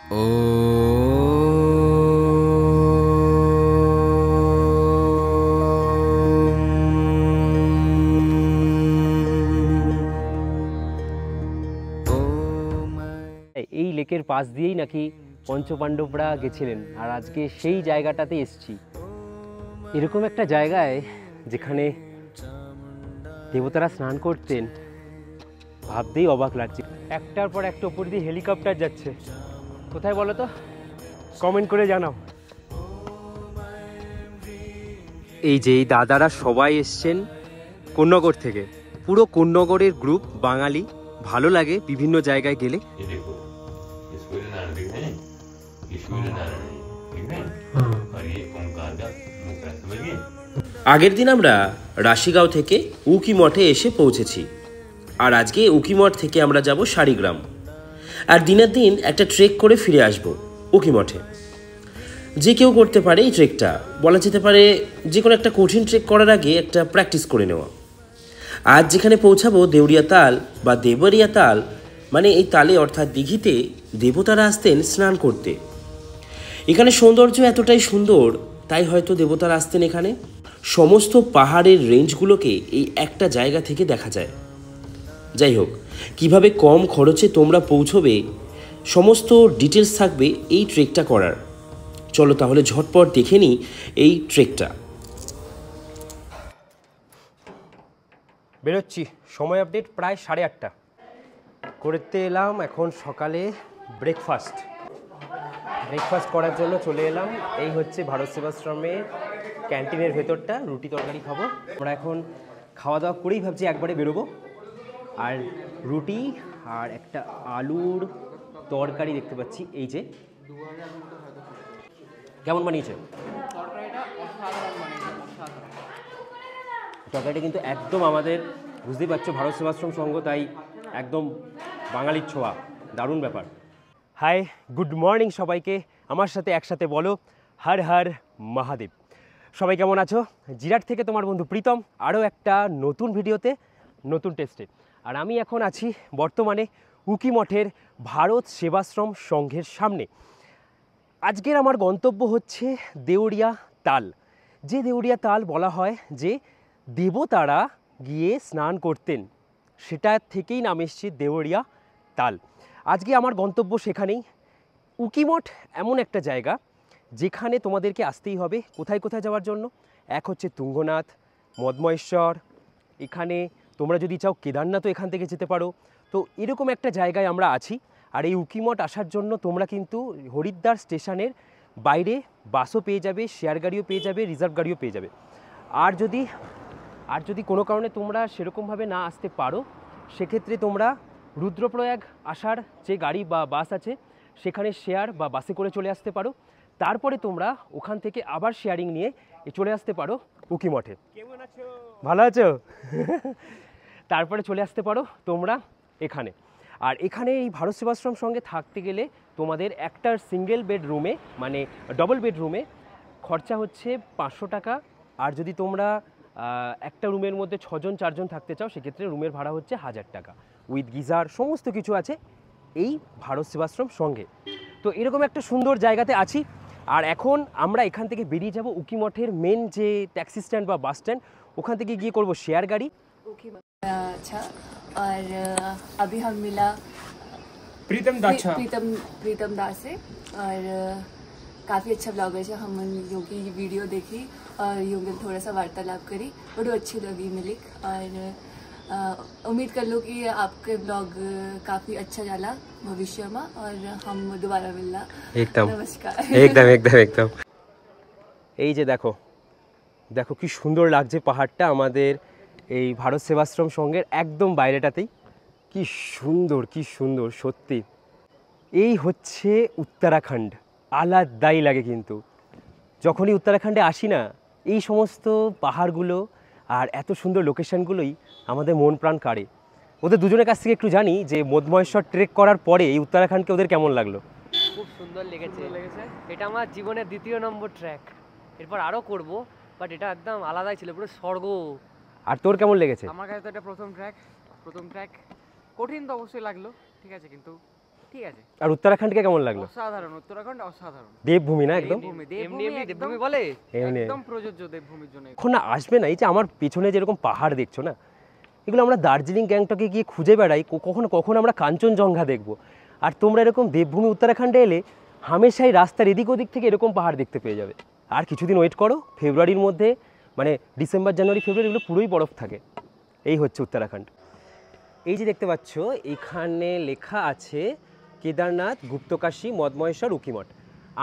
এই লেকের পাশ দিয়েই নাকি পঞ্চপাণ্ডবরা গেছিলেন, আর আজকে সেই জায়গাটাতে এসছি। এরকম একটা জায়গায় যেখানে দেবতারা স্নান করতেন, ভাবতেই অবাক লাগছে। একটার পর একটা উপর দিয়ে হেলিকপ্টার যাচ্ছে, কোথায় বলো তো, কমেন্ট করে জানাও। এই যে এই দাদারা সবাই এসছেন কোন্নগর থেকে, পুরো কোন্নগরের গ্রুপ বাঙালি। ভালো লাগে বিভিন্ন জায়গায় গেলে। আগের দিন আমরা রাশিগাঁও থেকে উকি মঠে এসে পৌঁছেছি, আর আজকে উকি মঠ থেকে আমরা যাব শাড়িগ্রাম, আর দিনের দিন একটা ট্রেক করে ফিরে আসব উকি মঠে। যে কেউ করতে পারে এই ট্রেকটা, বলা যেতে পারে যে কোনো একটা কঠিন ট্রেক করার আগে একটা প্র্যাকটিস করে নেওয়া। আজ যেখানে পৌঁছাবো দেউরিয়া তাল বা দেবরিয়া তাল, মানে এই তালে অর্থাৎ দিঘিতে দেবতারা আসতেন স্নান করতে। এখানে সৌন্দর্য এতটাই সুন্দর, তাই হয়তো দেবতারা আসতেন এখানে। সমস্ত পাহাড়ের রেঞ্জগুলোকে এই একটা জায়গা থেকে দেখা যায়। যাই হোক, কিভাবে কম খরচে তোমরা পৌঁছবে সমস্ত ডিটেলস থাকবে এই ট্রেকটা করার। চলো তাহলে ঝটপট দেখে নিই এই ট্রেকটা। বেরোচ্ছি, সময় আপডেট প্রায় 8:30 করতে এলাম। এখন সকালে ব্রেকফাস্ট করার জন্য চলে এলাম। এই হচ্ছে ভারত সেবাশ্রমের ক্যান্টিনের ভেতরটা, রুটি তরকারি খাবো। আমরা এখন খাওয়া দাওয়া করেই ভাবছি একবারে বেরোবো। আর রুটি আর একটা আলুর তরকারি দেখতে পাচ্ছি। এই যে কেমন বানিয়েছে তরকারিটা, কিন্তু একদম আমাদের, বুঝতেই পারছো ভারত সেবাশ্রম সংঘ, তাই একদম বাঙালির ছোঁয়া, দারুণ ব্যাপার। হাই, গুড মর্নিং সবাইকে। আমার সাথে একসাথে বলো হর হর মহাদেব। সবাই কেমন আছো? জিরাট থেকে তোমার বন্ধু প্রীতম, আরও একটা নতুন ভিডিওতে, নতুন টেস্টে। আর আমি এখন আছি বর্তমানে উকি মঠের ভারত সেবাশ্রম সংঘের সামনে। আজকের আমার গন্তব্য হচ্ছে দেউরিয়া তাল। যে দেউরিয়া তাল বলা হয় যে দেবতারা গিয়ে স্নান করতেন, সেটা থেকেই নাম এসছে দেউরিয়া তাল। আজকে আমার গন্তব্য সেখানেই। উকি মঠ এমন একটা জায়গা যেখানে তোমাদেরকে আসতেই হবে। কোথায় কোথায় যাওয়ার জন্য? এক হচ্ছে তুঙ্গনাথ, মদমহেশ্বর, এখানে তোমরা যদি চাও কেদারনাথও এখান থেকে যেতে পারো। তো এরকম একটা জায়গায় আমরা আছি। আর এই উকি মঠ আসার জন্য তোমরা কিন্তু হরিদ্বার স্টেশনের বাইরে বাসও পেয়ে যাবে, শেয়ার গাড়িও পেয়ে যাবে, রিজার্ভ গাড়িও পেয়ে যাবে। আর যদি কোনো কারণে তোমরা সেরকমভাবে না আসতে পারো, সেক্ষেত্রে তোমরা রুদ্রপ্রয়াগ আসার যে গাড়ি বা বাস আছে সেখানে শেয়ার বা বাসে করে চলে আসতে পারো। তারপরে তোমরা ওখান থেকে আবার শেয়ারিং নিয়ে চলে আসতে পারো উকি মঠে। কেমন আছো? ভালো আছো? তারপরে চলে আসতে পারো তোমরা এখানে। আর এখানে এই ভারত সেবাশ্রম সঙ্গে থাকতে গেলে তোমাদের একটা সিঙ্গেল বেড রুমে, মানে ডবল বেডরুমে খরচা হচ্ছে 500 টাকা। আর যদি তোমরা একটা রুমের মধ্যে 6জন 4জন থাকতে চাও, সেক্ষেত্রে রুমের ভাড়া হচ্ছে 1000 টাকা, উইথ গিজার সমস্ত কিছু আছে এই ভারত সেবাশ্রম সঙ্গে। তো এরকম একটা সুন্দর জায়গাতে আছি। আর এখন আমরা এখান থেকে বেরিয়ে যাব উকি মঠের মেন যে ট্যাক্সি স্ট্যান্ড বা বাস স্ট্যান্ড, ওখান থেকে গিয়ে করব শেয়ার গাড়ি। अच्छा, और अभी हम मिला प्रीतम दास से, और काफ़ी अच्छा ब्लॉगर है। हम योग की वीडियो देखी और योग थोड़ा सा वार्तालाप करी, बड़ी अच्छी लगी मिली। और उम्मीद कर लो कि आपके ब्लॉग काफ़ी अच्छा जाला भविष्य में, और हम दोबारा मिलना। एकदम नमस्कार। एकदम এই যে দেখো কি সুন্দর লাগছে পাহাড়টা, আমাদের এই ভারত সেবাশ্রম সংঘের একদম বাইরেটাতেই। কি সুন্দর সত্যি। এই হচ্ছে উত্তরাখণ্ড, আলাদাই লাগে। কিন্তু যখনই উত্তরাখণ্ডে আসি না, এই সমস্ত পাহাড়গুলো আর এত সুন্দর লোকেশনগুলোই আমাদের মন প্রাণ কাড়ে। ওদের দুজনের কাছ থেকে একটু জানি যে মদমহেশ্বর ট্রেক করার পরে এই উত্তরাখণ্ডকে ওদের কেমন লাগলো। খুব সুন্দর লেগেছে। এটা আমার জীবনের 2য় নম্বর ট্র্যাক, এরপর আরও করব, বাট এটা একদম আলাদাই ছিল, পুরো স্বর্গ। আর তোর কেমন লেগেছে? আমার কাছে তো এটা প্রথম ট্র্যাক। কঠিন তো অবশ্যই লাগলো, ঠিক আছে, কিন্তু ঠিক আছে। আর উত্তরাখণ্ডকে কেমন লাগলো? অসাধারণ, উত্তরাখণ্ড অসাধারণ। দেবভূমি না একদম? এমনি দেবভূমি বলে এমনি একদম প্রযোজ্য দেবভূমির জন্য। এখন না আসবে না, এই যে আমার পেছনে যেরকম পাহাড় দেখছো না, এগুলো আমরা দার্জিলিং গ্যাংটকে গিয়ে খুঁজে বেড়াই কখন কখন আমরা কাঞ্চনজঙ্ঘা দেখবো, আর তোমরা এরকম দেবভূমি উত্তরাখণ্ডে এলে হামেশাই রাস্তার এদিক ওদিক থেকে এরকম পাহাড় দেখতে পেয়ে যাবে। আর কিছুদিন ওয়েট করো, ফেব্রুয়ারির মধ্যে মানে ডিসেম্বর জানুয়ারি ফেব্রুয়ারি এগুলো পুরোই বরফ থাকে। এই হচ্ছে উত্তরাখণ্ড। এই যে দেখতে পাচ্ছ এখানে লেখা আছে কেদারনাথ, গুপ্তকাশী, মদমহেশ্বর, উকিমঠ।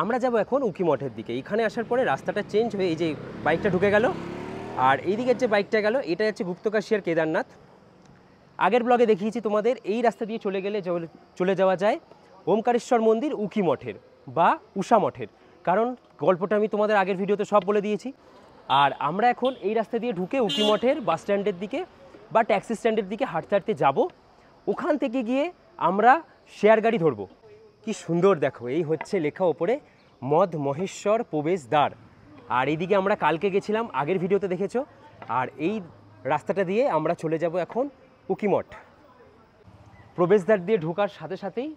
আমরা যাব এখন উকিমঠের দিকে। এখানে আসার পরে রাস্তাটা চেঞ্জ হয়ে এই যে বাইকটা ঢুকে গেল, আর এই দিকের যে বাইকটা গেল এটা হচ্ছে গুপ্তকাশী আর কেদারনাথ। আগের ব্লগে দেখিয়েছি তোমাদের এই রাস্তা দিয়ে চলে গেলে চলে যাওয়া যায় ওমকারেশ্বর মন্দির উকিমঠের বা উষা মঠের, কারণ গল্পটা আমি তোমাদের আগের ভিডিওতে সব বলে দিয়েছি। আর আমরা এখন এই রাস্তা দিয়ে ঢুকে উকিমঠের বাস স্ট্যান্ডের দিকে বা ট্যাক্সি স্ট্যান্ডের দিকে হাঁটতে হাঁটতে যাবো। ওখান থেকে গিয়ে আমরা শেয়ার গাড়ি ধরবো। কি সুন্দর দেখো, এই হচ্ছে লেখা ওপরে মদমহেশ্বর প্রবেশদ্বার। আর এইদিকে আমরা কালকে গেছিলাম, আগের ভিডিওতে দেখেছো। আর এই রাস্তাটা দিয়ে আমরা চলে যাব এখন উকিমঠ। প্রবেশদ্বার দিয়ে ঢোকার সাথে সাথেই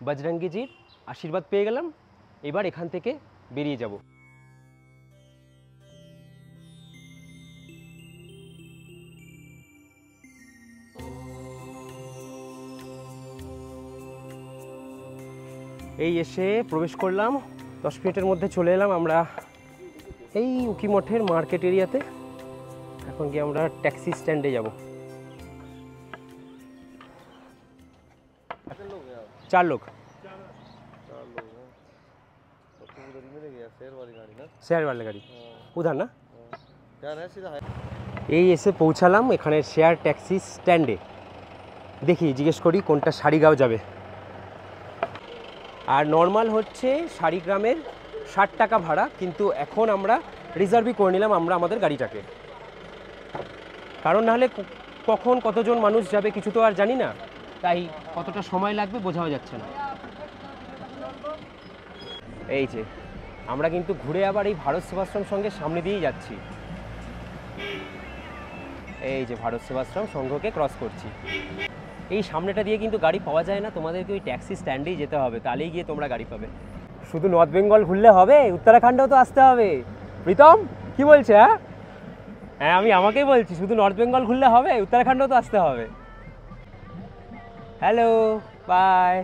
বজরঙ্গীজির আশীর্বাদ পেয়ে গেলাম। এবার এখান থেকে বেরিয়ে যাব। এই এসে প্রবেশ করলাম, 10 মিনিটের মধ্যে চলে এলাম আমরা এই উকিমঠের মার্কেট এরিয়াতে। এখন গিয়ে আমরা ট্যাক্সি স্ট্যান্ডে যাব। 4 लोग। शेयर वाली गाड़ी उधर ना। এই এসে পৌঁছালাম এখানে শেয়ার ট্যাক্সি স্ট্যান্ডে। দেখি জিজ্ঞেস করি কোনটা সারিগাঁও যাবে। আর নর্মাল হচ্ছে সারিগ্রামের 60 টাকা ভাড়া, কিন্তু এখন আমরা রিজার্ভই করে নিলাম আমরা আমাদের গাড়িটাকে, কারণ নাহলে কখন কতজন মানুষ যাবে কিছু তো আর জানি না, তাই কতটা সময় লাগবে বোঝাও যাচ্ছে না। এই যে আমরা কিন্তু ঘুরে আবার এই ভারত সেবাশ্রম সঙ্গে সামনে দিয়েই যাচ্ছি। এই যে ভারত সেবাশ্রম সংঘকে ক্রস করছি। এই সামনেটা দিয়ে কিন্তু গাড়ি পাওয়া যায় না, তোমাদেরকে ওই ট্যাক্সি স্ট্যান্ডেই যেতে হবে, তাহলেই গিয়ে তোমরা গাড়ি পাবে। শুধু নর্থ বেঙ্গল ঘুরলে হবে, উত্তরাখণ্ডেও তো আসতে হবে। প্রীতম কি বলছে? হ্যাঁ আমি আমাকেই বলছি, শুধু নর্থ বেঙ্গল ঘুরলে হবে, উত্তরাখণ্ডেও তো আসতে হবে। Hello bye.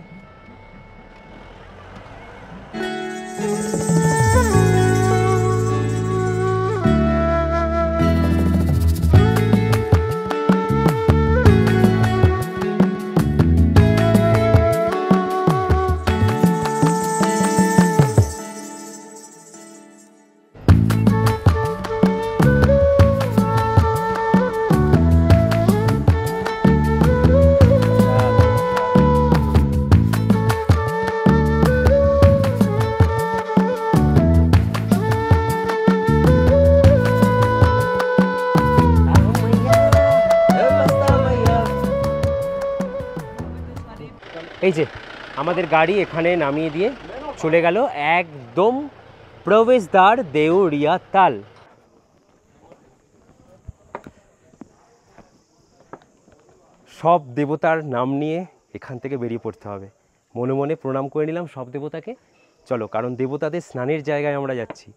এই যে আমাদের গাড়ি এখানে নামিয়ে দিয়ে চলে গেল একদম প্রবেশদ্বার দেউরিয়া তাল। সব দেবতার নাম নিয়ে এখান থেকে বেরিয়ে পড়তে হবে। মনে মনে প্রণাম করে নিলাম সব দেবতাকে। চলো, কারণ দেবতাদের স্নানের জায়গায় আমরা যাচ্ছি।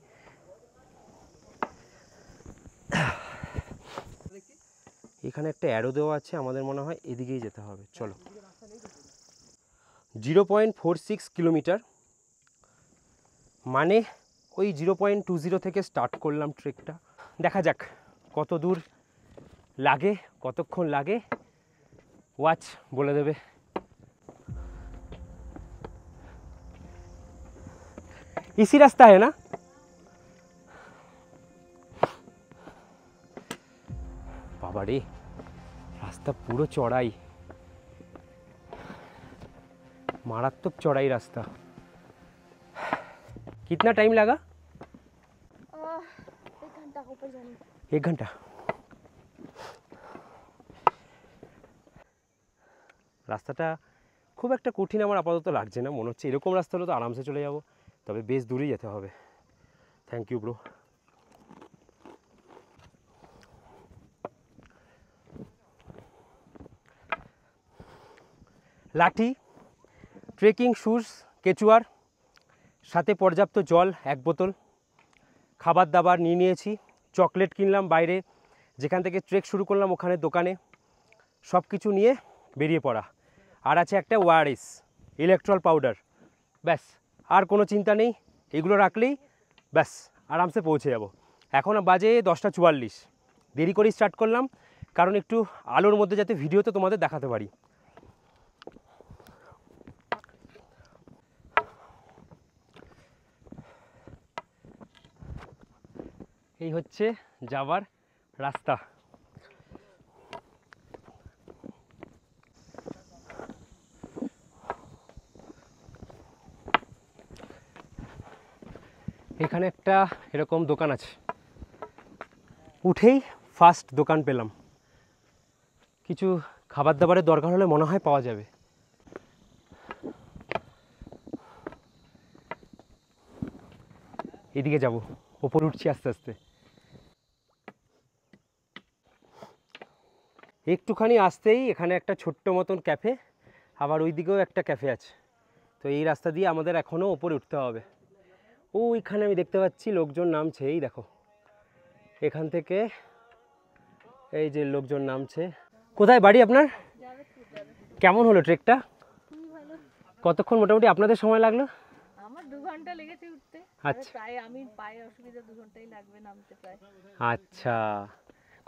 এখানে একটা অ্যারো দেওয়া আছে, আমাদের মনে হয় এদিকেই যেতে হবে। চলো, 0.46 কিলোমিটার, মানে ওই 0.20 থেকে স্টার্ট করলাম ট্রেকটা। দেখা যাক কত দূর লাগে, কতক্ষণ লাগে, ওয়াচ বলে দেবে। इसी रास्ता है ना? बाबा रे, रास्ता पूरा चौड़ाई, मारात्मक चौड़ाई रास्ता। कितना टाइम लगा? 1 घंटा ऊपर जाने। 1 घंटा। রাস্তাটা খুব একটা কঠিন আমার আপাতত লাগছে না, মনে হচ্ছে এরকম রাস্তা হলে তো আরামসে চলে যাব, তবে বেশ দূরেই যেতে হবে। Thank you bro. লাঠি ট্রেকিং শ্যুজ কেচুয়ার, সাথে পর্যাপ্ত জল 1 বোতল, খাবার দাবার নিয়ে নিয়েছি, চকলেট কিনলাম বাইরে যেখান থেকে ট্রেক শুরু করলাম ওখানে দোকানে, সব কিছু নিয়ে বেরিয়ে পড়া। আর আছে একটা ওআরএস ইলেকট্রল পাউডার, ব্যাস আর কোনো চিন্তা নেই, এগুলো রাখলেই ব্যাস আরামসে পৌঁছে যাব। এখন বাজে 10:44, দেরি করেই স্টার্ট করলাম কারণ একটু আলোর মধ্যে যাতে ভিডিওতে তোমাদের দেখাতে পারি। এই হচ্ছে যাওয়ার রাস্তা। এখানে একটা এরকম দোকান আছে, উঠেই ফার্স্ট দোকান পেলাম, কিছু খাবার দাবারের দরকার হলে মনে হয় পাওয়া যাবে। এদিকে যাব, ওপর উঠছি আস্তে আস্তে। একটুখানি আসতেই এখানে একটা ছোট্ট মতন ক্যাফে, আবার ওই দিকেও একটা ক্যাফে আছে। তো এই রাস্তা দিয়ে আমাদের এখনও ওপরে উঠতে হবে। ওইখানে আমি দেখতে পাচ্ছি লোকজন নামছে, এই দেখো এখান থেকে এই যে লোকজন নামছে। কোথায় বাড়ি আপনার? কেমন হলো ট্রেকটা? কতক্ষণ মোটামুটি আপনাদের সময় লাগলো? আমার 2 ঘন্টা লেগেছে উঠতে। আচ্ছা, প্রায় আমি পায়ে অসুবিধা 2 ঘন্টাই লাগবে নামতে প্রায়। আচ্ছা,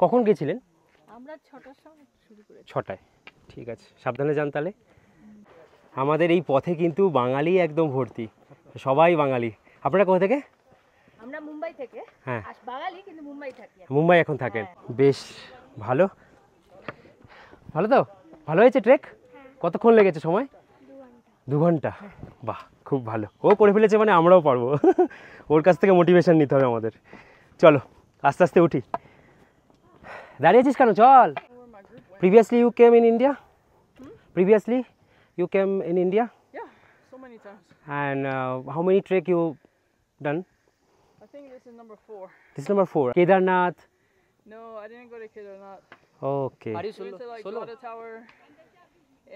কখন গেছিলেন? আমরা 6টার সময় শুরু করেছি। 6টায়, ঠিক আছে, সাবধানে যান তাহলে। আমাদের এই পথে কিন্তু বাঙালি একদম ভর্তি, সবাই বাঙালি। আপনারা কোথা থেকে? আমরা মুম্বাই থেকে। হ্যাঁ, বাঙালি কিন্তু মুম্বাই থাকি। মুম্বাই এখন থাকেন, বেশ ভালো। ভালো তো, ভালো হয়েছে ট্রেক? কতক্ষণ লেগেছে সময়? 2 ঘন্টা। বাহ, খুব ভালো। ও করে ফেলেছে মানে আমরাও পারবো। ওর কাছ থেকে মোটিভেশন নিতে হবে আমাদের। চলো আস্তে আস্তে উঠি। দাঁড়িয়ে আছিস কেন, চল। Previously you came in India? Previously you came in India? Yeah, so many times. And how many trek you done? I think this is number 4. This is number 4. Kedarnath. No, I didn't go to Kedarnath. Okay. Are you We went to like Wada Tower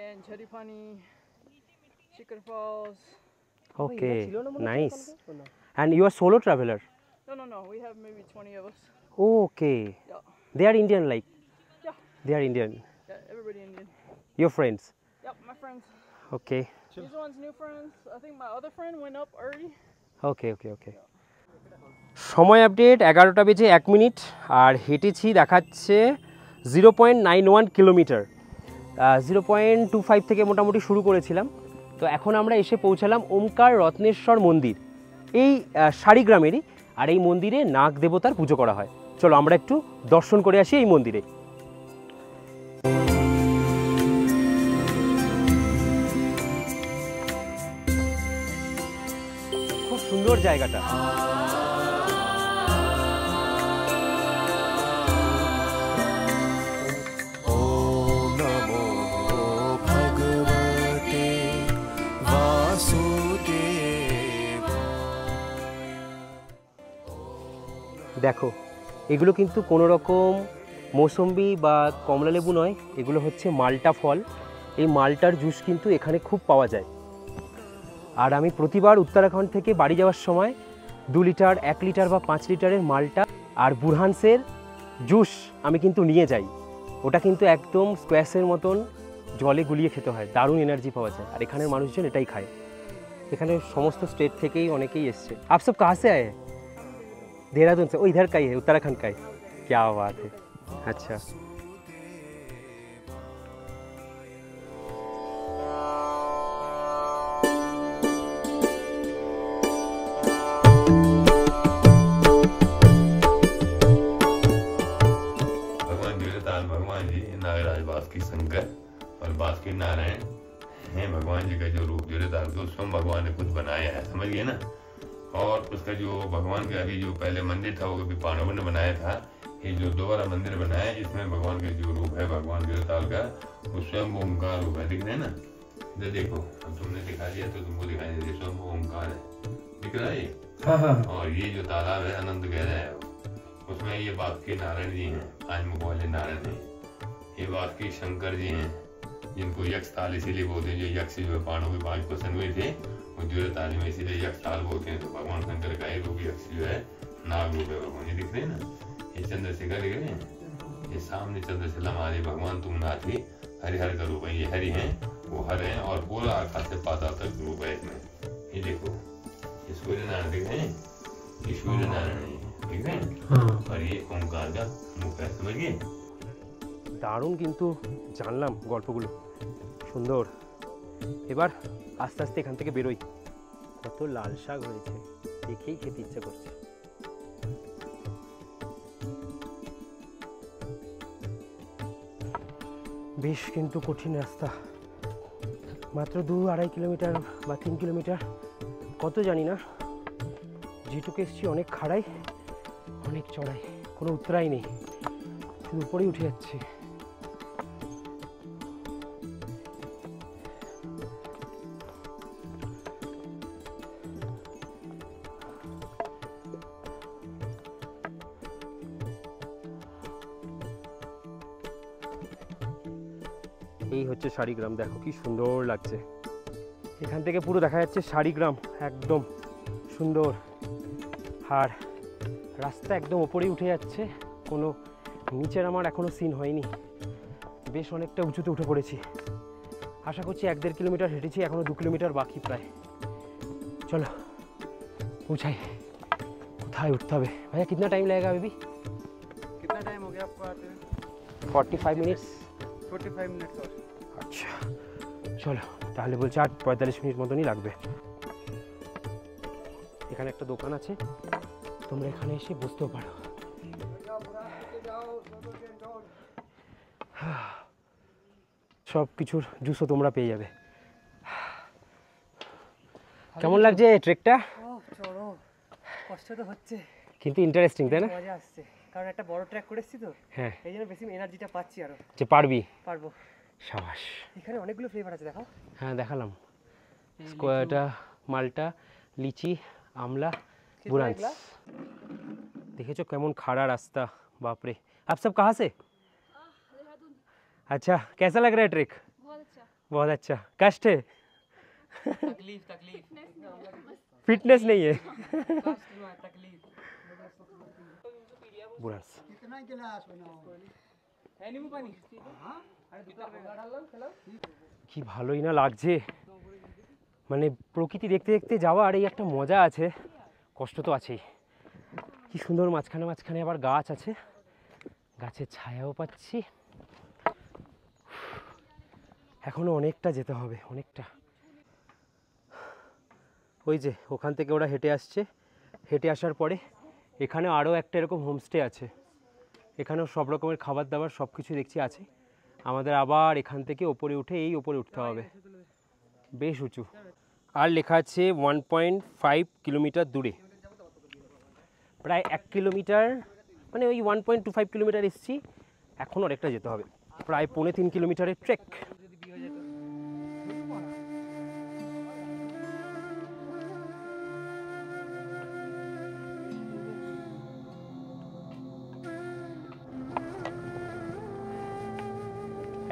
and Chadipani, Chicken Falls. Okay. Nice. And you are solo traveler? No. We have maybe 20 of us. Okay. Yeah. They are Indian, like? Yeah. They are Indian. Yeah, everybody Indian. Your friends? Yep, my friends. Okay. These ones new friends. I think my other friend went up early. Okay. সময় update 11টা বেজে 1 minute, আর হেঁটেছি দেখাচ্ছে 0.91 kilometre. 0.25 থেকে মোটামুটি শুরু করেছিলাম। তো এখন আমরা এসে পৌঁছালাম ওমকার রত্নেশ্বর মন্দির, এই শাড়িগ্রামেরই। আর এই মন্দিরে নাগ দেবতার পুজো করা হয়। চলো আমরা একটু দর্শন করে আসি এই মন্দিরে। খুব সুন্দর জায়গাটা। দেখো, এগুলো কিন্তু কোনো রকম মৌসম্বি বা কমলালেবু নয়, এগুলো হচ্ছে মাল্টা ফল। এই মাল্টার জুস কিন্তু এখানে খুব পাওয়া যায়। আর আমি প্রতিবার উত্তরাখণ্ড থেকে বাড়ি যাওয়ার সময় 2 লিটার, 1 লিটার বা 5 লিটারের মাল্টা আর বুরহানসের জুস আমি কিন্তু নিয়ে যাই। ওটা কিন্তু একদম স্কোয়াশের মতন জলে গুলিয়ে খেতে হয়, দারুণ এনার্জি পাওয়া যায়। আর এখানের মানুষজন এটাই খায়। এখানে সমস্ত স্টেট থেকেই অনেকেই এসছে। आप सब कहाँ से आए हैं? देहरादून से? ओ इधर का ही है, उत्तराखंड का ही। क्या बात है, अच्छा। भगवान जी नागराज बासुकी शंकर और बासुकी नारायण हैं। भगवान जी का जो रूप जोड़ेदार तो स्वयं भगवान ने खुद बनाया है, समझ गए ना। और उसका जो भगवान का अभी जो पहले मंदिर था वो अभी पांडवों ने बनाया था। ये जो दोबारा मंदिर बनाया इसमें भगवान का जो रूप है भगवान जोड़ेदार का, वो स्वयं ओमकार रूप है। दिख रहे हैं ना, ये देखो, अब तुमने दिखा दिया तो तुमको दिखाई दे, स्वयं ओमकार है, दिख रहा है। और ये जो तालाब है अनंत गहरा है, उसमें ये बासुकी नारायण जी हैं, आज मुख वाले नारायण हैं। ये बासुकी शंकर जी हैं, जिनको यक्ष ताल इसीलिए बोलते हैं, जो यक्ष जो बाणों के 5 प्रसन्न हुए थे वो जो ताल में इसीलिए यक्ष ताल बोलते हैं। तो भगवान शंकर का एक रूप यक्ष जो है नाग रूप है भगवान, ये दिख रहे हैं ना, ये चंद्रशिखा दिख रहे हैं, ये सामने चंद्रशिला महादेव भगवान तुंगनाथ ही हरिहर का रूप है, ये हरि हैं वो हर है और पूरा आकाश से पाताल तक रूप है इसमें। ये देखो ये सूर्य नारायण दिख रहे हैं, ये सूर्य नारायण है, ठीक है, और ये ओंकार का मुख है, समझ गए। দারুণ কিন্তু জানলাম গল্পগুলো সুন্দর। এবার আস্তে আস্তে এখান থেকে বেরোই। কত লাল শাক হয়েছে দেখেই খেতে ইচ্ছা করছে। বেশ কিন্তু কঠিন রাস্তা, মাত্র 2-2.5 কিলোমিটার বা 3 কিলোমিটার কত জানি না। যেটুকু এসছি অনেক খাড়াই অনেক চড়াই, কোনো উতরাই নেই, শুধু উপরেই উঠে যাচ্ছে। এই হচ্ছে শাড়িগ্রাম, দেখো কি সুন্দর লাগছে। এখান থেকে পুরো দেখা যাচ্ছে শাড়িগ্রাম, একদম সুন্দর। আর রাস্তা একদম ওপরেই উঠে যাচ্ছে, কোনো নিচের আমার এখনও সিন হয়নি। বেশ অনেকটা উঁচুতে উঠে পড়েছি। আশা করছি 1-1.5 কিলোমিটার হেঁটেছি, এখনও 2 কিলোমিটার বাকি প্রায়। চলো পৌঁছাই। কোথায় উঠতে হবে ভাইয়া? कितना टाइम लगेगा बेबी? कितना टाइम हो गया आपको आते हुए? 45 मिनट्स। 45 मिनट्स और। আচ্ছা চলো তাহলে বলছি আর 45 মিনিট মতনই লাগবে। এখানে একটা দোকান আছে, তোমরা এখানে এসে বসতেও পারো। সব কিছুর জুসও তোমরা পেয়ে যাবে। কেমন লাগছে ট্রেকটা? চড়ো, কষ্ট তো হচ্ছে কিন্তু ইন্টারেস্টিং, তাই না? মজা আসছে, কারণ একটা বড় ট্র্যাক করে এসেছি তো, হ্যাঁ, এই জন্য বেশি এনার্জিটা পাচ্ছি আরো। যে পারবি, পারবো। সাবাস। এখানে অনেকগুলো ফ্লেভার আছে, দেখাও। হ্যাঁ দেখালাম, স্কোয়াটা, মালটা, লিচি, আমলা, बुरांस। দেখেছো কেমন খাড়া রাস্তা, বাপরে। आप सब कहाँ से? अच्छा, कैसा लग रहा है ट्रेक? बहुत अच्छा। कष्ट है? तकलीफ फिटनेस नहीं है। बुरांस कितना गिलास बनाओ? है नींबू पानी? কি ভালোই না লাগছে, মানে প্রকৃতি দেখতে দেখতে যাওয়া, আর এই একটা মজা আছে, কষ্ট তো আছেই। কি সুন্দর মাঝখানে মাঝখানে আবার গাছ আছে, গাছের ছায়াও পাচ্ছি। এখনো অনেকটা যেতে হবে, অনেকটা। ওই যে ওখান থেকে ওরা হেঁটে আসছে, হেঁটে আসার পরে এখানে আরও একটা এরকম হোমস্টে আছে, এখানেও সব রকমের খাবার দাবার সব কিছু দেখছি আছে। আমাদের আবার এখান থেকে ওপরে উঠে এই ওপরে উঠতে হবে, বেশ উঁচু। আর লেখা আছে 1.5 কিলোমিটার দূরে, প্রায় 1 কিলোমিটার, মানে ওই 1.25 কিলোমিটার এসেছি, এখন অনেকটা যেতে হবে, প্রায় 3.5 কিলোমিটারের ট্রেক।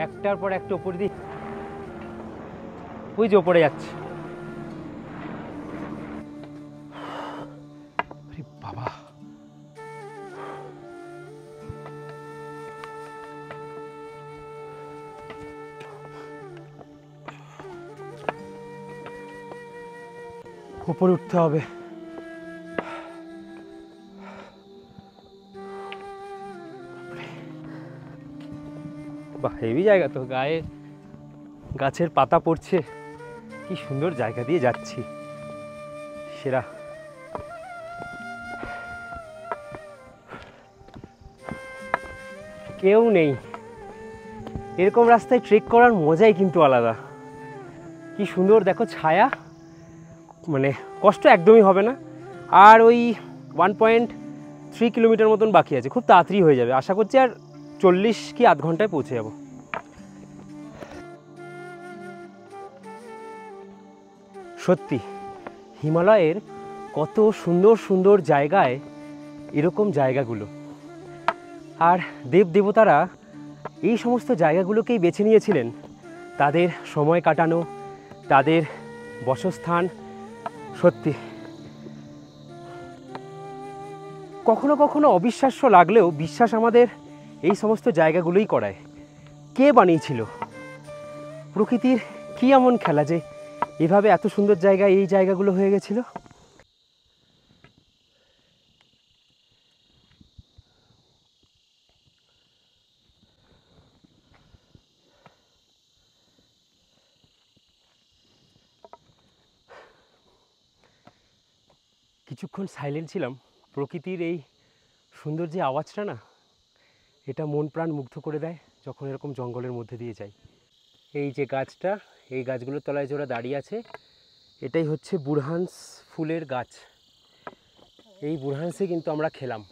একটার পর একটা উপরে দিই, ওই যে ওপরে যাচ্ছে। বাবা, উপরে উঠতে হবে। বাহ, হেভি জায়গা তো, গায়ে গাছের পাতা পড়ছে, কি সুন্দর জায়গা দিয়ে যাচ্ছি, সেরা। কেউ নেই, এরকম রাস্তায় ট্রেক করার মজাই কিন্তু আলাদা। কি সুন্দর দেখো ছায়া, মানে কষ্ট একদমই হবে না। আর ওই 1.3 কিলোমিটার মতন বাকি আছে, খুব তাড়াতাড়ি হয়ে যাবে আশা করছি, আর 40 কি আধ ঘন্টায় পৌঁছে যাব। সত্যি হিমালয়ের কত সুন্দর সুন্দর জায়গায় এরকম জায়গাগুলো, আর দেব দেবতারা এই সমস্ত জায়গাগুলোকেই বেছে নিয়েছিলেন তাদের সময় কাটানো, তাদের বসস্থান, সত্যি কখনো কখনো অবিশ্বাস্য লাগলেও বিশ্বাস আমাদের এই সমস্ত জায়গাগুলোই করায়। কে বানিয়েছিল? প্রকৃতির কী এমন খেলা যে এভাবে এত সুন্দর জায়গায় এই জায়গাগুলো হয়ে গেছিল? কিছুক্ষণ সাইলেন্ট ছিলাম। প্রকৃতির এই সুন্দর যে আওয়াজটা না, এটা মন প্রাণ মুগ্ধ করে দেয় যখন এরকম জঙ্গলের মধ্যে দিয়ে যাই। এই যে গাছটা, এই গাছগুলোর তলায় যে ওরা দাঁড়িয়ে আছে, এটাই হচ্ছে বুরহানস ফুলের গাছ। এই বুরহানসে কিন্তু আমরা খেলাম।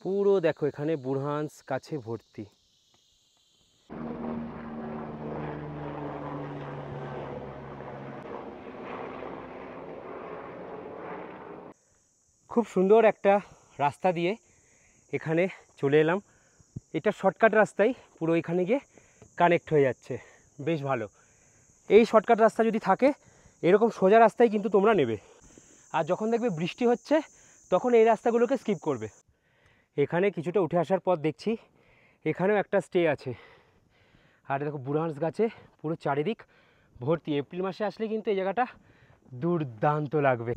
পুরো দেখো এখানে বুরহানস গাছে ভর্তি। খুব সুন্দর একটা রাস্তা দিয়ে এখানে চলে এলাম। এটা শর্টকাট রাস্তায় পুরো এখানে গিয়ে কানেক্ট হয়ে যাচ্ছে, বেশ ভালো। এই শর্টকাট রাস্তা যদি থাকে, এরকম সোজা রাস্তায় কিন্তু তোমরা নেবে। আর যখন দেখবে বৃষ্টি হচ্ছে তখন এই রাস্তাগুলোকে স্কিপ করবে। এখানে কিছুটা উঠে আসার পর দেখছি এখানেও একটা স্টে আছে। আর দেখো বুরহানস গাছে পুরো চারিদিক ভর্তি। এপ্রিল মাসে আসলে কিন্তু এই জায়গাটা দুর্দান্ত লাগবে।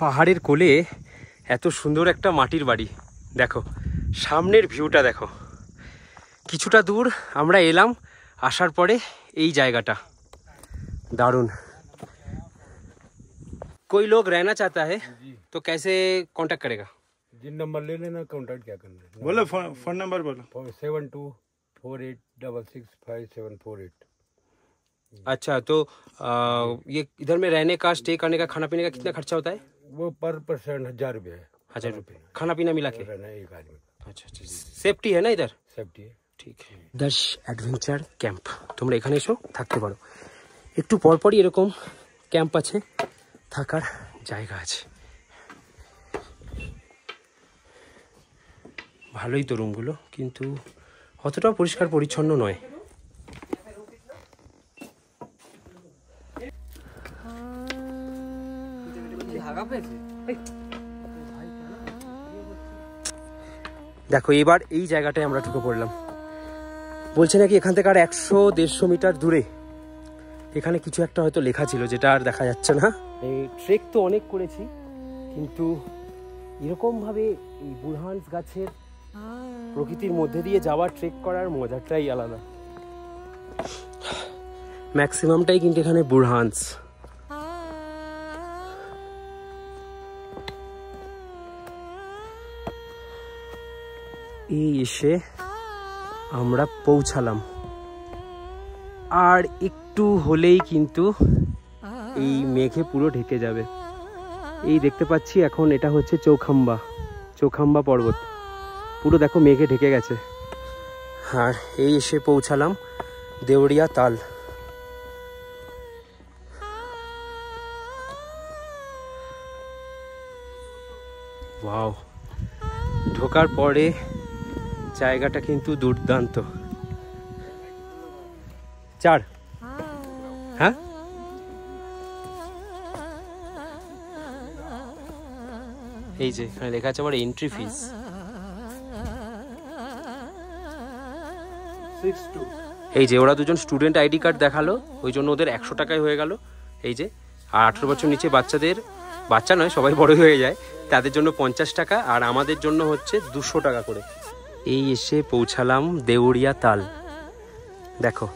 পাহাড়ের কোলে এত সুন্দর একটা মাটির বাড়ি, দেখো সামনের ভিউটা দেখো। কিছুটা দূর আমরা এলাম, আসার পরে এই জায়গাটা দারুণ। कोई लोग रहना चाहता है तो कैसे कांटेक्ट करेगा? जिन नंबर ले लेना, कांटेक्ट क्या करना है। बोलो फोन नंबर बोलो। 7248665748। अच्छा, तो ये इधर में रहने का, स्टे करने का, खाना पीने का कितना खर्चा होता है? वो पर पर्सन 1000 रुपये है। 1000 रुपये खाना पीना मिला के? रहना एक आदमी। अच्छा अच्छा, সেফটি है ना इधर? सेफ्टी है। ঠিক। দাশ অ্যাডভেঞ্চার ক্যাম্প, তোমরা এখানে এসো থাকতে পারো। একটু পরপরই এরকম ক্যাম্প আছে, থাকার জায়গা আছে। ভালোই তো রুমগুলো, কিন্তু অতটাও পরিষ্কার পরিচ্ছন্ন নয়। দেখো এবার এই জায়গাটায় আমরা ঢুকে পড়লাম। বলছে নাকি এখান থেকে আর 100-150 মিটার দূরে এখানে কিছু একটা হয়তো লেখা ছিল, যেটা আর দেখা যাচ্ছে না। এই ট্রেক তো অনেক করেছি, কিন্তু এরকমভাবে এই বুরহানস গাছের প্রকৃতির মধ্যে দিয়ে যাওয়ার ট্রেক করার মজাটাই আলাদা। ম্যাক্সিমামটাই কিন্তু এখানে বুরহানস। এই এসে আমরা পৌঁছালাম, আর একটু হলেই কিন্তু এই মেঘে পুরো ঢেকে যাবে। এই দেখতে পাচ্ছি এখন এটা হচ্ছে চৌখাম্বা পর্বত, পুরো দেখো মেঘে ঢেকে গেছে। আর এই এসে পৌঁছালাম দেউরিয়া তাল। ওয়াও, ঢোকার পরে জায়গাটা কিন্তু দুর্দান্ত। 4 হ্যাঁ, এই যে এখানে লেখা আছে আবার এন্ট্রি ফিস 62। এই যে ওরা দুজন স্টুডেন্ট আইডি কার্ড দেখালো, ওই জন্য ওদের 100 টাকায় হয়ে গেল। এই যে, আর 18 বছর নিচে বাচ্চাদের, বাচ্চা নয় সবাই বড় হয়ে যায়, তাদের জন্য 50 টাকা, আর আমাদের জন্য হচ্ছে 200 টাকা করে। এই এসে পৌঁছালাম দেউরিয়া তাল। দেখো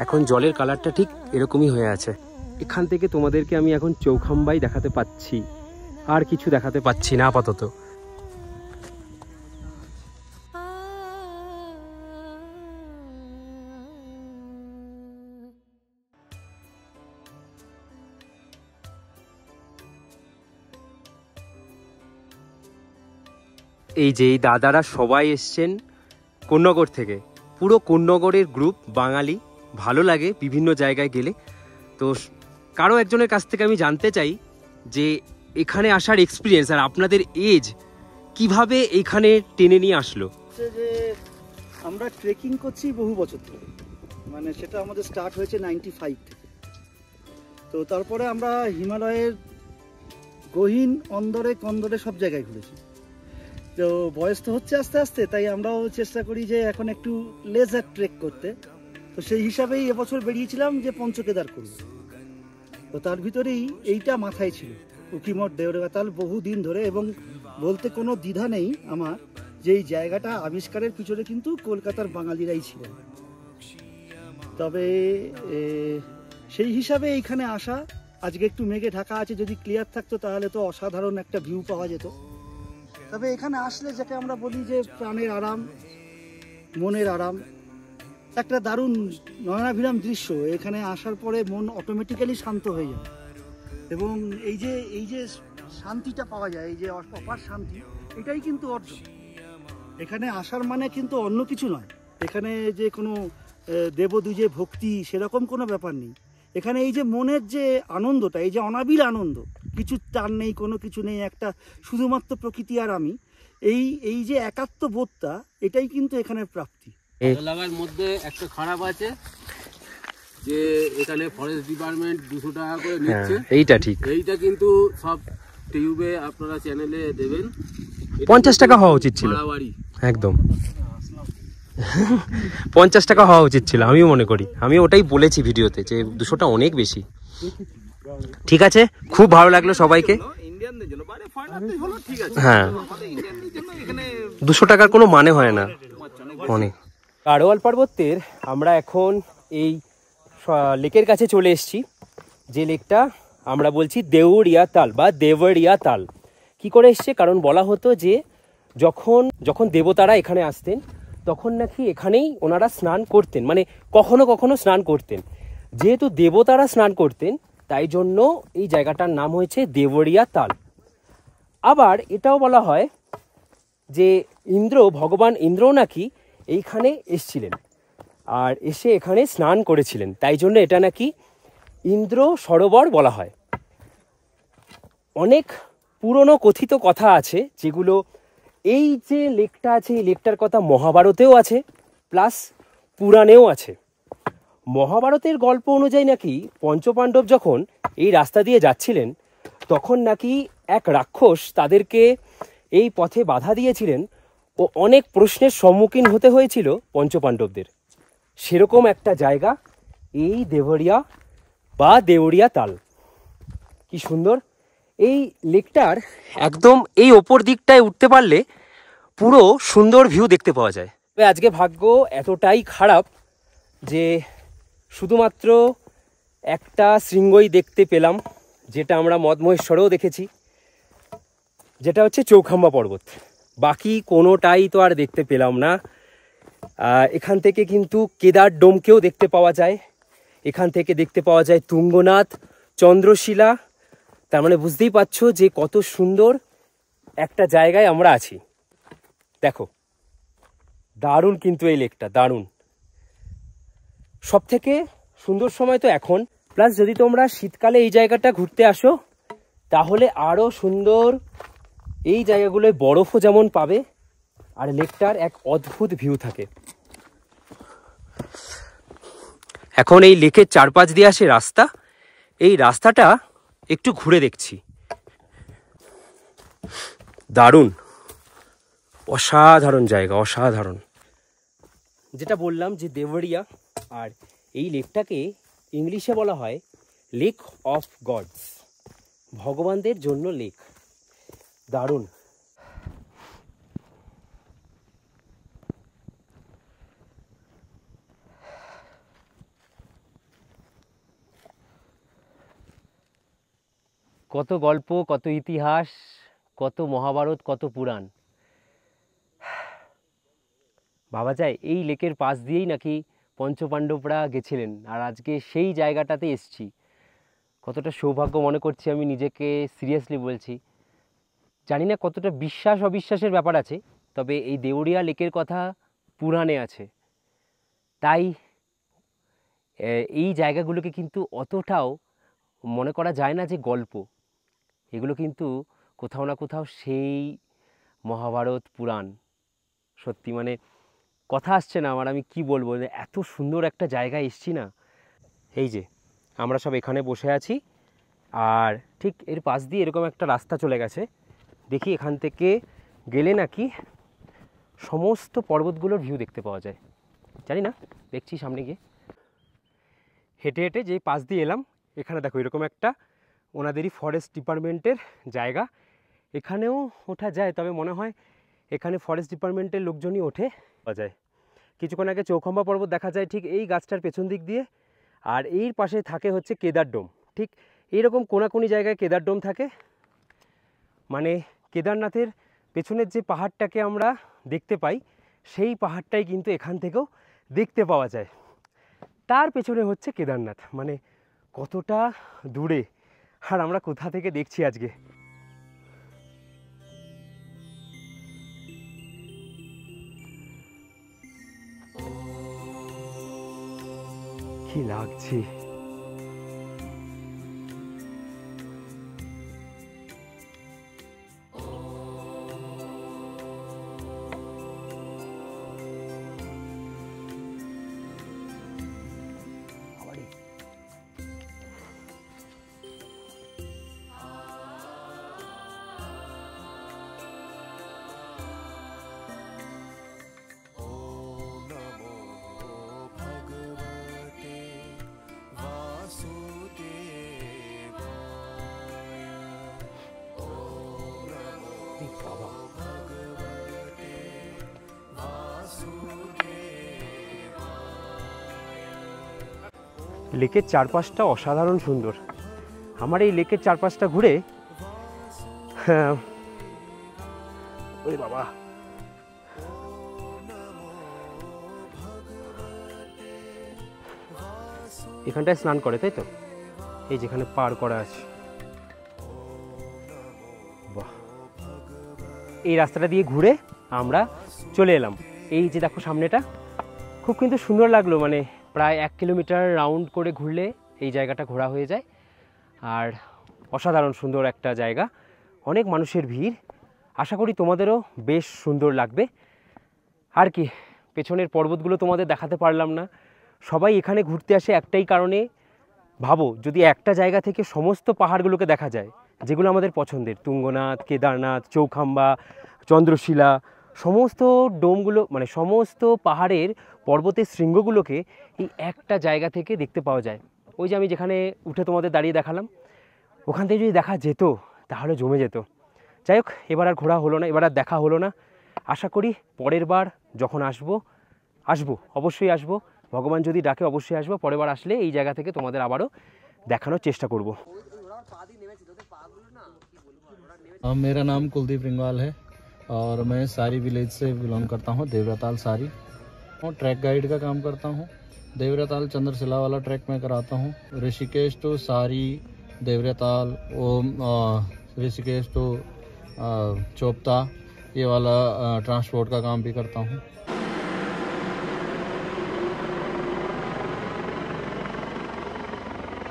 এখন জলের কালারটা ঠিক এরকমই হয়ে আছে। এখান থেকে তোমাদেরকে আমি এখন চৌখাম্বাই দেখাতে পাচ্ছি, আর কিছু দেখাতে পাচ্ছি না আপাতত। এই যে এই দাদারা সবাই এসছেন কোন্নগর থেকে, পুরো কোন্নগরের গ্রুপ, বাঙালি। ভালো লাগে বিভিন্ন জায়গায় গেলে। তো কারো একজনের কাছ থেকে আমি জানতে চাই যে এখানে আসার এক্সপিরিয়েন্স আর আপনাদের এজ কিভাবে এখানে টেনে নিয়ে আসলো। যে আমরা ট্রেকিং করছি বহু বছর ধরে, মানে সেটা আমাদের স্টার্ট হয়েছে 95 থেকে। তো তারপরে আমরা হিমালয়ের গহীন অন্দরে কন্দরে সব জায়গায় ঘুরেছি। তো বয়স তো হচ্ছে আস্তে আস্তে, তাই আমরাও চেষ্টা করি যে এখন একটু লেজার ট্রেক করতে। তো সেই হিসাবেই এবছর বেরিয়েছিলাম যে পঞ্চকেদার করব। তো তার ভিতরেই এইটা মাথায় ছিল, উকিমঠ দেওরেগাতাল, বহু দিন ধরে। এবং বলতে কোনো দ্বিধা নেই আমার যে এই জায়গাটা আবিষ্কারের পিছনে কিন্তু কলকাতার বাঙালিরাই ছিলেন। তবে সেই হিসাবে এইখানে আসা, আজকে একটু মেঘে ঢাকা আছে, যদি ক্লিয়ার থাকতো তাহলে তো অসাধারণ একটা ভিউ পাওয়া যেত। তবে এখানে আসলে যাকে আমরা বলি যে প্রাণের আরাম, মনের আরাম, একটা দারুণ নয়নাভিরাম দৃশ্য। এখানে আসার পরে মন অটোমেটিক্যালি শান্ত হয়ে যায়। এবং এই যে শান্তিটা পাওয়া যায়, এই যে অপার শান্তি, এটাই কিন্তু অর্জন। এখানে আসার মানে কিন্তু অন্য কিছু নয়। এখানে যে কোনো দেবদুজে ভক্তি সেরকম কোনো ব্যাপার নেই। এখানে এই যে মনের যে আনন্দটা, এই যে অনাবিল আনন্দ, কিছু টান নেই, কোনো কিছু নেই, একটা শুধুমাত্র প্রকৃতি আর আমি, এই যে একাত্ম বোধটা, এটাই কিন্তু এখানের প্রাপ্তি। ভালো লাগার মধ্যে একটা খারাপ আছে যে এখানে ফরেস্ট ডিপার্টমেন্ট 200 টাকা করে নিচ্ছে। এইটা ঠিক, এইটা কিন্তু সব টিউবে আপনারা চ্যানেলে দেবেন। 50 টাকা হওয়া উচিত ছিল, একদম 50 টাকা হওয়া উচিত ছিল, আমিও মনে করি। আমি ওটাই বলেছি ভিডিওতে যে 200টা অনেক বেশি। ঠিক আছে, খুব ভালো লাগলো সবাইকে। হ্যাঁ, 200 টাকার কোনো মানে হয় না অনেক। গাড়োয়াল পর্বতের আমরা এখন এই লেকের কাছে চলে এসেছি, যে লেকটা আমরা বলছি দেউরিয়া তাল বা দেবরিয়া তাল। কি করে এসছে? কারণ বলা হতো যে যখন দেবতারা এখানে আসতেন তখন নাকি এখানেই ওনারা স্নান করতেন, মানে কখনো কখনো স্নান করতেন। যেহেতু দেবতারা স্নান করতেন তাই জন্য এই জায়গাটার নাম হয়েছে দেবরিয়া তাল। আবার এটাও বলা হয় যে ভগবান ইন্দ্র নাকি এইখানে এসছিলেন আর এসে এখানে স্নান করেছিলেন, তাই জন্য এটা নাকি ইন্দ্র সরোবর বলা হয়। অনেক পুরনো কথিত কথা আছে যেগুলো, এই যে লেকটা আছে এই লেকটার কথা মহাভারতেও আছে, প্লাস পুরাণেও আছে। মহাভারতের গল্প অনুযায়ী নাকি পঞ্চপাণ্ডব যখন এই রাস্তা দিয়ে যাচ্ছিলেন তখন নাকি এক রাক্ষস তাদেরকে এই পথে বাধা দিয়েছিলেন ও অনেক প্রশ্নের সম্মুখীন হতে হয়েছিল পঞ্চপাণ্ডবদের। সেরকম একটা জায়গা এই দেবরিয়া বা দেউরিয়া তাল। কি সুন্দর! এই লেকটার একদম এই ওপর দিকটায় উঠতে পারলে পুরো সুন্দর ভিউ দেখতে পাওয়া যায়। তবে আজকে ভাগ্য এতটাই খারাপ যে শুধুমাত্র একটা শৃঙ্গই দেখতে পেলাম, যেটা আমরা মদমহেশ্বরেও দেখেছি, যেটা হচ্ছে চৌখাম্বা পর্বত। বাকি কোনোটাই তো আর দেখতে পেলাম না। এখান থেকে কিন্তু কেদার ডোমকেও দেখতে পাওয়া যায়, এখান থেকে দেখতে পাওয়া যায় তুঙ্গনাথ, চন্দ্রশিলা। তার মানে বুঝতেই পারছো যে কত সুন্দর একটা জায়গায় আমরা আছি। দেখো, দারুণ কিন্তু এই লেকটা, দারুণ। সব থেকে সুন্দর সময় তো এখন, প্লাস যদি তোমরা শীতকালে এই জায়গাটা ঘুরতে আসো তাহলে আরও সুন্দর। এই জায়গাগুলোয় বরফও যেমন পাবে আর লেকটার এক অদ্ভুত ভিউ থাকে। এখন এই লেকের চারপাশ দিয়ে আসে রাস্তা, এই রাস্তাটা একটু ঘুরে দেখছি। দারুণ, অসাধারণ জায়গা, অসাধারণ। যেটা বললাম যে দেবরিয়া, আর এই লেকটাকে ইংলিশে বলা হয় লেক অফ গডস, ভগবানদের জন্য লেক। দারুণ। কত গল্প, কত ইতিহাস, কত মহাভারত, কত পুরাণ ভাবা যায়। এই লেকের পাশ দিয়েই নাকি পঞ্চপাণ্ডবরা গেছিলেন, আর আজকে সেই জায়গাটাতে এসছি। কতটা সৌভাগ্য মনে করছি আমি নিজেকে, সিরিয়াসলি বলছি, জানি না কতটা বিশ্বাস অবিশ্বাসের ব্যাপার আছে, তবে এই দেউরিয়া লেকের কথা পুরাণে আছে। তাই এই জায়গাগুলোকে কিন্তু অতটাও মনে করা যায় না যে গল্প, এগুলো কিন্তু কোথাও না কোথাও সেই মহাভারত পুরাণ। সত্যি মানে কথা আসছে না আমার, আমি কি বলবো, এত সুন্দর একটা জায়গায় এসছি না। এই যে আমরা সব এখানে বসে আছি, আর ঠিক এর পাশ দিয়ে এরকম একটা রাস্তা চলে গেছে। দেখি এখান থেকে গেলে নাকি সমস্ত পর্বতগুলোর ভিউ দেখতে পাওয়া যায়। জানি না, দেখছি সামনে গিয়ে। হেঁটে হেঁটে যেই পাশ দিয়ে এলাম, এখানে দেখো এরকম একটা ওনাদেরই ফরেস্ট ডিপার্টমেন্টের জায়গা। এখানেও ওঠা যায়, তবে মনে হয় এখানে ফরেস্ট ডিপার্টমেন্টের লোকজনই ওঠে পাওয়া যায়। কিছুক্ষণ আগে চৌখাম্বা পর্বত দেখা যায় ঠিক এই গাছটার পেছন দিক দিয়ে, আর এর পাশে থাকে হচ্ছে কেদারডোম। ঠিক এইরকম কোনাকুনি জায়গায় কেদারডোম থাকে। মানে কেদারনাথের পেছনের যে পাহাড়টাকে আমরা দেখতে পাই, সেই পাহাড়টাই কিন্তু এখান থেকেও দেখতে পাওয়া যায়। তার পেছনে হচ্ছে কেদারনাথ, মানে কতটা দূরে, আর আমরা কোথা থেকে দেখছি আজকে। কি লাগছে, লেকের চারপাশটা অসাধারণ সুন্দর। আমার এই লেকের চারপাশটা ঘুরে ওরে বাবা, এখানটায় স্নান করে তাই তো, এই যেখানে পার করা আছে। বাহ, এই রাস্তাটা দিয়ে ঘুরে আমরা চলে এলাম। এই যে দেখো সামনেটা, খুব কিন্তু সুন্দর লাগলো। মানে প্রায় 1 কিলোমিটার রাউন্ড করে ঘুরলে এই জায়গাটা ঘোরা হয়ে যায়, আর অসাধারণ সুন্দর একটা জায়গা, অনেক মানুষের ভিড়। আশা করি তোমাদেরও বেশ সুন্দর লাগবে। আর কি, পেছনের পর্বতগুলো তোমাদের দেখাতে পারলাম না। সবাই এখানে ঘুরতে আসে একটাই কারণে, ভাবো যদি একটা জায়গা থেকে সমস্ত পাহাড়গুলোকে দেখা যায়, যেগুলো আমাদের পছন্দের, তুঙ্গনাথ, কেদারনাথ, চৌখাম্বা, চন্দ্রশিলা, সমস্ত ডোমগুলো, মানে সমস্ত পাহাড়ের পর্বতের শৃঙ্গগুলোকে এই একটা জায়গা থেকে দেখতে পাওয়া যায়। ওই যে আমি যেখানে উঠে তোমাদের দাঁড়িয়ে দেখালাম, ওখান থেকে যদি দেখা যেত তাহলে জমে যেত। যাই হোক, এবার আর ঘোরা হলো না, এবার আর দেখা হলো না। আশা করি পরের বার যখন আসবো অবশ্যই আসবো, ভগবান যদি ডাকে অবশ্যই আসবো। পরের বার আসলে এই জায়গা থেকে তোমাদের আবারও দেখানোর চেষ্টা করব। मेरा नाम कुलदीप रिंगवाल है और मैं सारी विलेज से बिलोंग करता हूँ, देवराताल सारी। और ट्रैक गाइड का काम करता हूँ। देवराताल चंद्रशिला वाला ट्रैक मैं कराता हूँ। ऋषिकेश टू सारी, देवराताल, ऋषिकेश टू चोपता, ये वाला ट्रांसपोर्ट का काम भी करता हूँ।